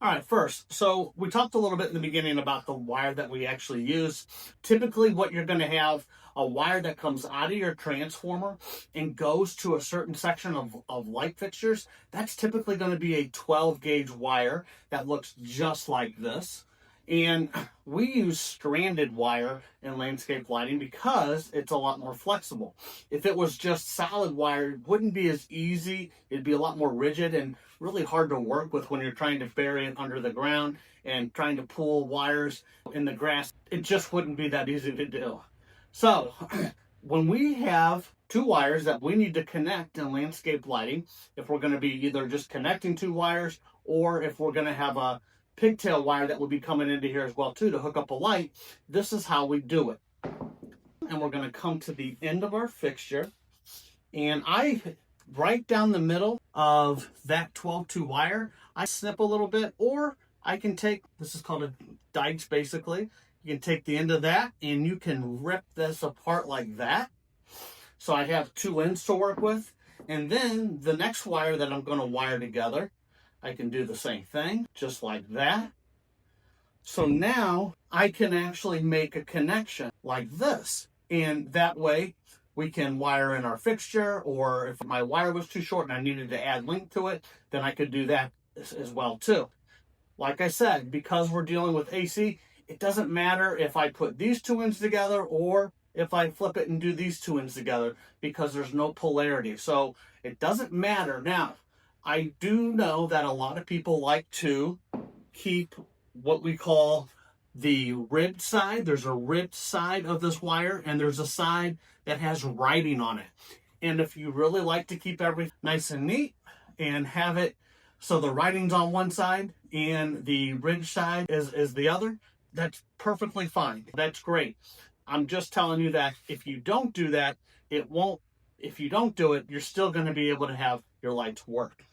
All right, first, so we talked a little bit in the beginning about the wire that we actually use. Typically, what you're going to have a wire that comes out of your transformer and goes to a certain section of light fixtures. That's typically going to be a 12 gauge wire that looks just like this. And we use stranded wire in landscape lighting because it's a lot more flexible. If it was just solid wire, it wouldn't be as easy. It'd be a lot more rigid and really hard to work with when you're trying to bury it under the ground and trying to pull wires in the grass. It just wouldn't be that easy to do. So when we have two wires that we need to connect in landscape lighting, if we're going to be either just connecting two wires or if we're going to have a pigtail wire that will be coming into here as well too to hook up a light, this is how we do it. And we're going to come to the end of our fixture, and right down the middle of that 12-2 wire, I snip a little bit, or I can take, this is called a dikes basically, you can take the end of that and you can rip this apart like that. So I have two ends to work with, and then the next wire that I'm going to wire together, I can do the same thing, just like that. So now I can actually make a connection like this. And that way we can wire in our fixture, or if my wire was too short and I needed to add length to it, then I could do that as well too. Like I said, because we're dealing with AC, it doesn't matter if I put these two ends together or if I flip it and do these two ends together, because there's no polarity. So it doesn't matter. Now, I do know that a lot of people like to keep what we call the ribbed side. There's a ribbed side of this wire, and there's a side that has writing on it. And if you really like to keep everything nice and neat and have it so the writing's on one side and the ribbed side is the other, that's perfectly fine. That's great. I'm just telling you that if you don't do that, it won't. If you don't do it, you're still going to be able to have your lights work.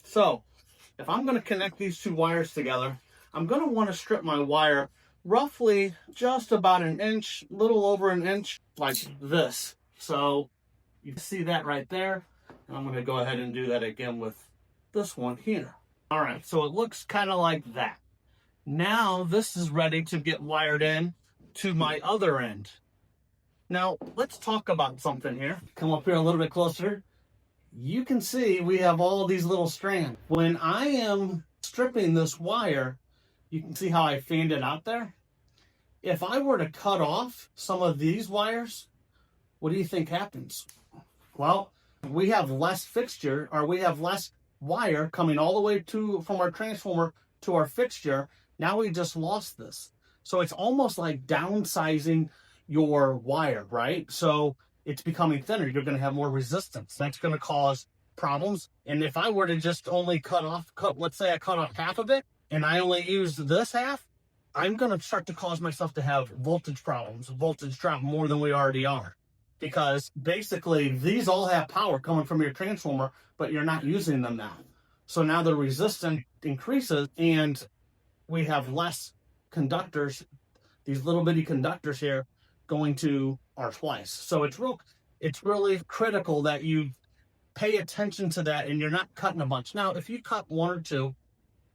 So if I'm going to connect these two wires together, I'm going to want to strip my wire roughly just about an inch, little over an inch, like this. So you see that right there. And I'm going to go ahead and do that again with this one here. All right, so it looks kind of like that. Now this is ready to get wired in to my other end. Now let's talk about something here. Come up here a little bit closer. You can see we have all these little strands. When I am stripping this wire, you can see how I fanned it out there. If I were to cut off some of these wires, what do you think happens? Well, we have less fixture, or we have less wire coming all the way from our transformer to our fixture. Now we just lost this. So it's almost like downsizing your wire, right? So it's becoming thinner. You're going to have more resistance. That's going to cause problems. And if I were to just only let's say I cut off half of it and I only use this half, I'm going to start to cause myself to have voltage problems, voltage drop more than we already are. Because basically these all have power coming from your transformer, but you're not using them now. So now the resistance increases and we have less conductors, these little bitty conductors here, going to our splice. So it's really critical that you pay attention to that and you're not cutting a bunch. Now, if you cut one or two,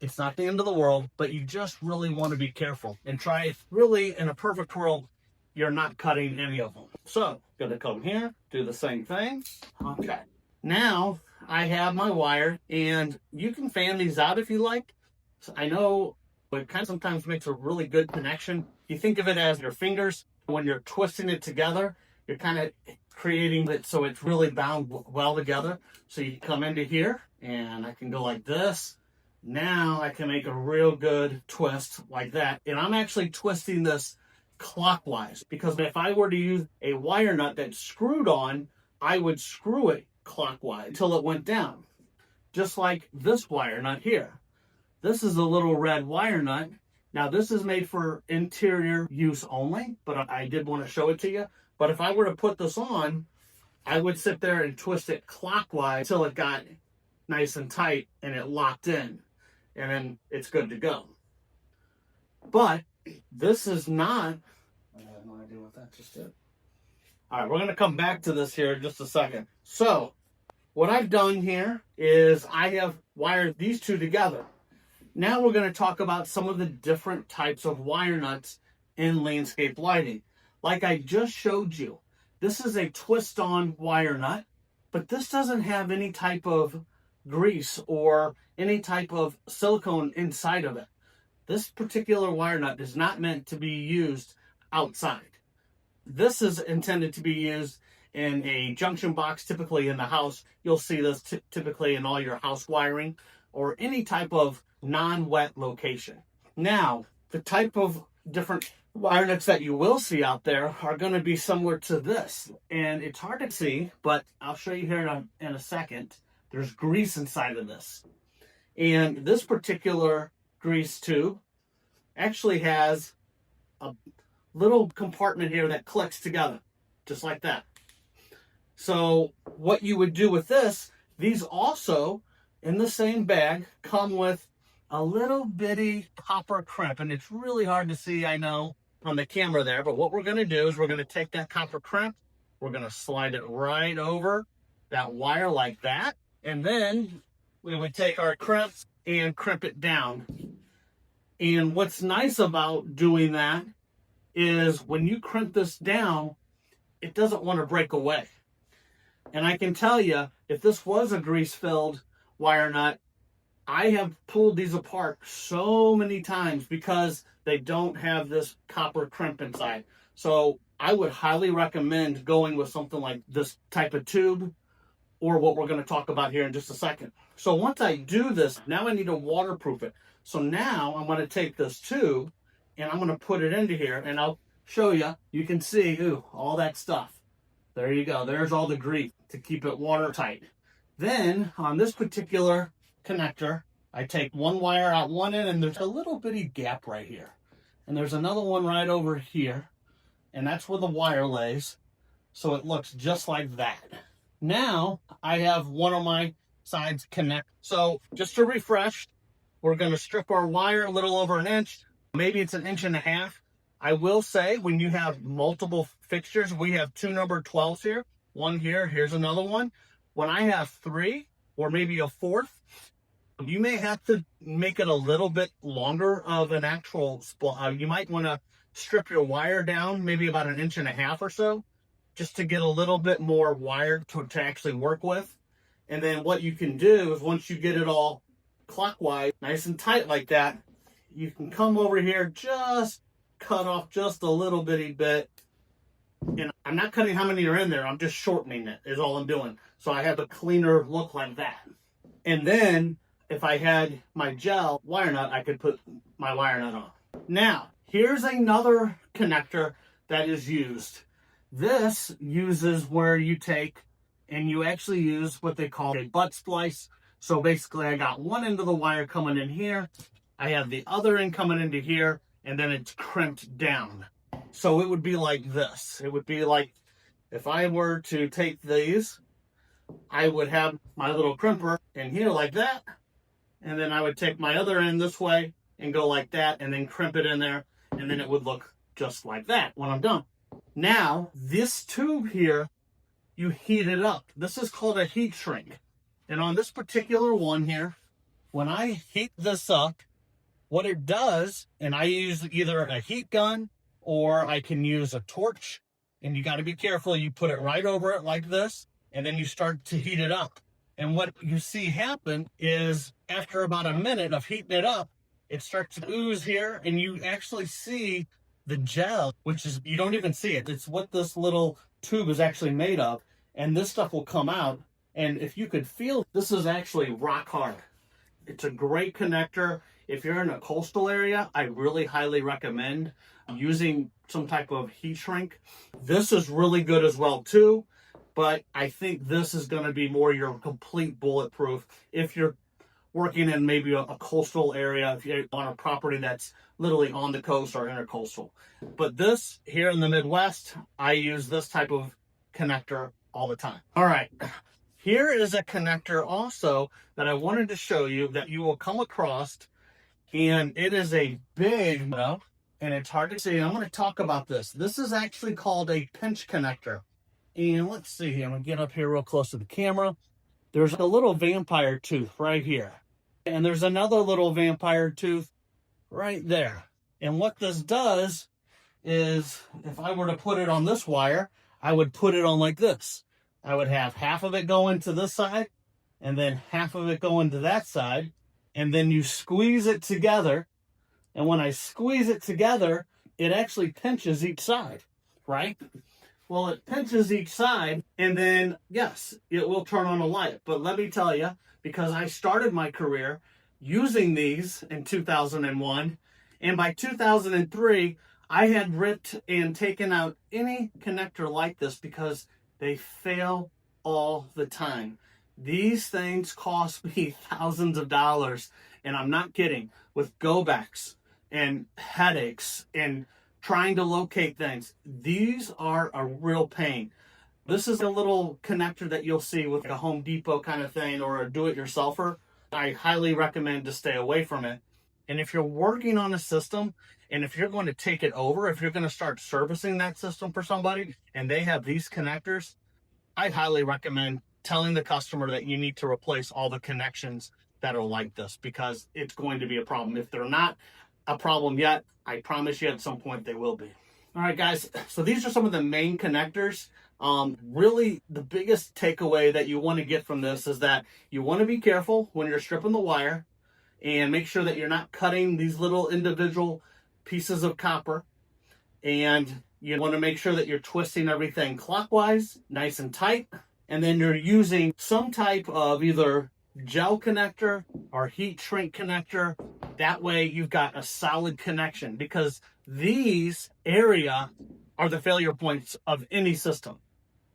it's not the end of the world, but you just really want to be careful and try, really, in a perfect world, you're not cutting any of them. So, gonna come here, do the same thing. Okay. Now, I have my wire, and you can fan these out if you like. So I know it kind of sometimes makes a really good connection. You think of it as your fingers. When you're twisting it together, you're kind of creating it so it's really bound well together. So you come into here, and I can go like this. Now I can make a real good twist like that. And I'm actually twisting this clockwise, because if I were to use a wire nut that's screwed on, I would screw it clockwise until it went down. Just like this wire nut here. This is a little red wire nut. Now this is made for interior use only, but I did want to show it to you. But if I were to put this on, I would sit there and twist it clockwise until it got nice and tight and it locked in. And then it's good to go. But this is not, I have no idea what that just did. All right, we're going to come back to this here in just a second. So what I've done here is I have wired these two together. Now we're going to talk about some of the different types of wire nuts in landscape lighting. Like I just showed you, this is a twist-on wire nut, but this doesn't have any type of grease or any type of silicone inside of it. This particular wire nut is not meant to be used outside. This is intended to be used in a junction box, typically in the house. You'll see this typically in all your house wiring or any type of non-wet location. Now, the type of different wire nuts that you will see out there are going to be similar to this. And it's hard to see, but I'll show you here in a second. There's grease inside of this. And this particular grease tube actually has a little compartment here that clicks together, just like that. So what you would do with this, these also, in the same bag, come with a little bitty copper crimp. And it's really hard to see, I know, on the camera there. But what we're going to do is we're going to take that copper crimp, we're going to slide it right over that wire like that. And then we would take our crimps and crimp it down. And what's nice about doing that is when you crimp this down, it doesn't want to break away. And I can tell you, if this was a grease-filled wire nut, I have pulled these apart so many times because they don't have this copper crimp inside. So I would highly recommend going with something like this type of tube, or what we're going to talk about here in just a second. So once I do this, now I need to waterproof it. So now I'm going to take this tube and I'm going to put it into here, and I'll show you. You can see, ooh, all that stuff. There you go. There's all the grease to keep it watertight. Then on this particular connector, I take one wire out one end, and there's a little bitty gap right here. And there's another one right over here. And that's where the wire lays. So it looks just like that. Now I have one of my sides connect. So just to refresh, we're going to strip our wire a little over an inch. Maybe it's 1.5 inches. I will say, when you have multiple fixtures, we have 2 number 12s here. One here, here's another one. When I have 3 or maybe a 4th, you may have to make it a little bit longer of an actual split. You might want to strip your wire down maybe about 1.5 inches or so, just to get a little bit more wire to actually work with. And then what you can do is, once you get it all clockwise, nice and tight like that, you can come over here, just cut off just a little bitty bit. And I'm not cutting how many are in there, I'm just shortening it is all I'm doing. So I have a cleaner look like that. And then if I had my gel wire nut, I could put my wire nut on. Now, here's another connector that is used. This uses where you take and you actually use what they call a butt splice. So basically I got one end of the wire coming in here, I have the other end coming into here, and then it's crimped down. So it would be like this. It would be like, if I were to take these, I would have my little crimper in here like that, and then I would take my other end this way and go like that, and then crimp it in there, and then it would look just like that when I'm done. Now, this tube here, you heat it up. This is called a heat shrink. And on this particular one here, when I heat this up, what it does, and I use either a heat gun or I can use a torch, and you got to be careful. You put it right over it like this, and then you start to heat it up. And what you see happen is, after about a minute of heating it up, it starts to ooze here, and you actually see the gel, which is, you don't even see it. It's what this little tube is actually made of, and this stuff will come out. And if you could feel, this is actually rock hard. It's a great connector. If you're in a coastal area, I really highly recommend using some type of heat shrink. This is really good as well too, but I think this is going to be more your complete bulletproof if you're working in maybe a coastal area, if you're on a property that's literally on the coast or intercoastal. But this, here in the Midwest, I use this type of connector all the time. All right, here is a connector also that I wanted to show you that you will come across, and it is a big, and it's hard to see. I'm going to talk about this. This is actually called a pinch connector. And let's see here, I'm going to get up here real close to the camera. There's a little vampire tooth right here. And there's another little vampire tooth right there. And what this does is, if I were to put it on this wire, I would put it on like this. I would have half of it going to this side and then half of it going to that side. And then you squeeze it together. And when I squeeze it together, it actually pinches each side, right? Well, it pinches each side, and then, yes, it will turn on a light. But let me tell you, because I started my career using these in 2001, and by 2003, I had ripped and taken out any connector like this because they fail all the time. These things cost me thousands of dollars, and I'm not kidding, with go backs and headaches and trying to locate things. These are a real pain. This is a little connector that you'll see with a Home Depot kind of thing or a do-it-yourselfer. I highly recommend to stay away from it. And if you're working on a system, and if you're going to take it over, if you're going to start servicing that system for somebody and they have these connectors, I highly recommend telling the customer that you need to replace all the connections that are like this, because it's going to be a problem. If they're not a problem yet, I promise you at some point they will be. All right, guys, so these are some of the main connectors. Really, the biggest takeaway that you want to get from this is that you want to be careful when you're stripping the wire and make sure that you're not cutting these little individual pieces of copper. And you want to make sure that you're twisting everything clockwise, nice and tight. And then you're using some type of either gel connector or heat shrink connector. That way you've got a solid connection, because these area are the failure points of any system.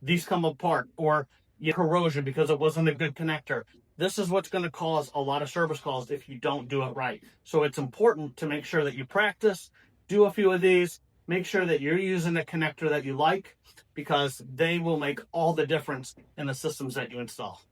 These come apart, or corrosion because it wasn't a good connector. This is what's going to cause a lot of service calls if you don't do it right. So it's important to make sure that you practice, do a few of these, make sure that you're using a connector that you like, because they will make all the difference in the systems that you install.